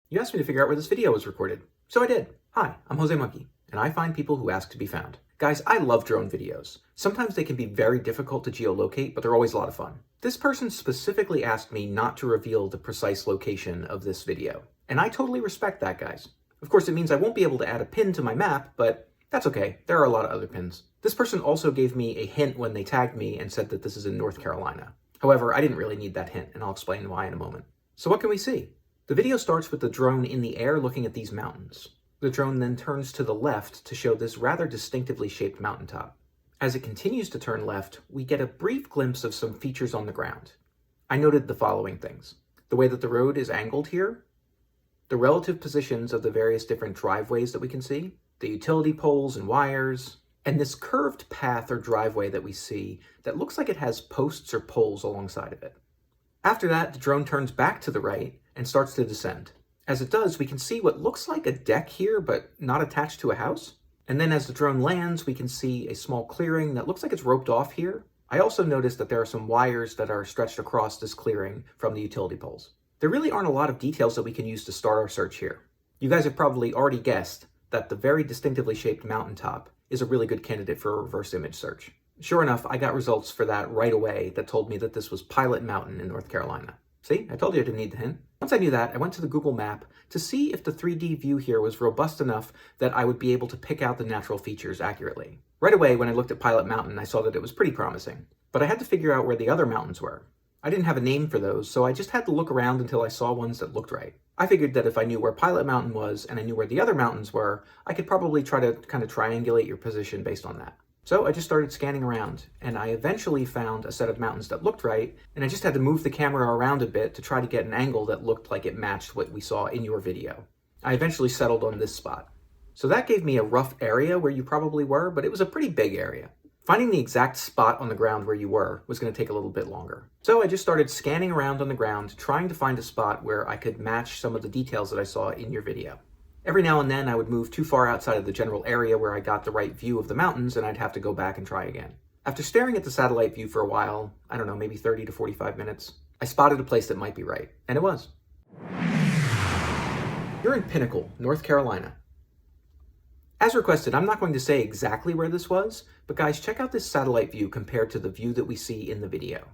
You asked me to figure out where this video was recorded, so I did. Hi, I'm Jose Monkey, and I find people who ask to be found. Guys, I love drone videos. Sometimes they can be very difficult to geolocate, but they're always a lot of fun. This person specifically asked me not to reveal the precise location of this video, and I totally respect that, guys. Of course, it means I won't be able to add a pin to my map, but that's okay. There are a lot of other pins. This person also gave me a hint when they tagged me and said that this is in North Carolina. However, I didn't really need that hint, and I'll explain why in a moment. So what can we see? The video starts with the drone in the air looking at these mountains. The drone then turns to the left to show this rather distinctively shaped mountaintop. As it continues to turn left, we get a brief glimpse of some features on the ground. I noted the following things: the way that the road is angled here, the relative positions of the various different driveways that we can see, the utility poles and wires, and this curved path or driveway that we see that looks like it has posts or poles alongside of it. After that, the drone turns back to the right and starts to descend. As it does, we can see what looks like a deck here, but not attached to a house. And then as the drone lands, we can see a small clearing that looks like it's roped off here. I also noticed that there are some wires that are stretched across this clearing from the utility poles. There really aren't a lot of details that we can use to start our search here. You guys have probably already guessed that the very distinctively shaped mountaintop is a really good candidate for a reverse image search. Sure enough, I got results for that right away that told me that this was Pilot Mountain in North Carolina. See, I told you I didn't need the hint. Once I knew that, I went to the Google map to see if the 3D view here was robust enough that I would be able to pick out the natural features accurately. Right away, when I looked at Pilot Mountain, I saw that it was pretty promising. But I had to figure out where the other mountains were. I didn't have a name for those, so I just had to look around until I saw ones that looked right. I figured that if I knew where Pilot Mountain was and I knew where the other mountains were, I could probably try to kind of triangulate your position based on that. So I just started scanning around, and I eventually found a set of mountains that looked right, and I just had to move the camera around a bit to try to get an angle that looked like it matched what we saw in your video. I eventually settled on this spot. So that gave me a rough area where you probably were, but it was a pretty big area. Finding the exact spot on the ground where you were was going to take a little bit longer. So I just started scanning around on the ground, trying to find a spot where I could match some of the details that I saw in your video. Every now and then I would move too far outside of the general area where I got the right view of the mountains, and I'd have to go back and try again. After staring at the satellite view for a while, I don't know, maybe 30 to 45 minutes, I spotted a place that might be right, and it was. You're in Pinnacle, North Carolina. As requested, I'm not going to say exactly where this was, but guys, check out this satellite view compared to the view that we see in the video.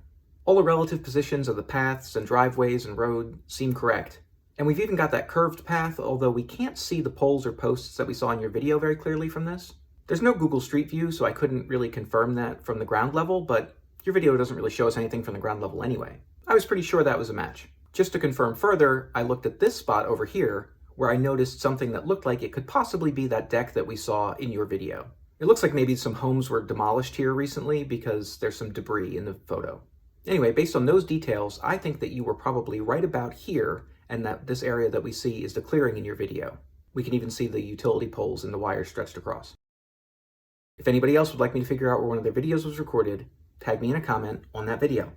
All the relative positions of the paths and driveways and road seem correct. And we've even got that curved path, although we can't see the poles or posts that we saw in your video very clearly from this. There's no Google Street View, so I couldn't really confirm that from the ground level, but your video doesn't really show us anything from the ground level anyway. I was pretty sure that was a match. Just to confirm further, I looked at this spot over here, where I noticed something that looked like it could possibly be that deck that we saw in your video. It looks like maybe some homes were demolished here recently because there's some debris in the photo. Anyway, based on those details, I think that you were probably right about here, and that this area that we see is the clearing in your video. We can even see the utility poles and the wires stretched across. If anybody else would like me to figure out where one of their videos was recorded, tag me in a comment on that video.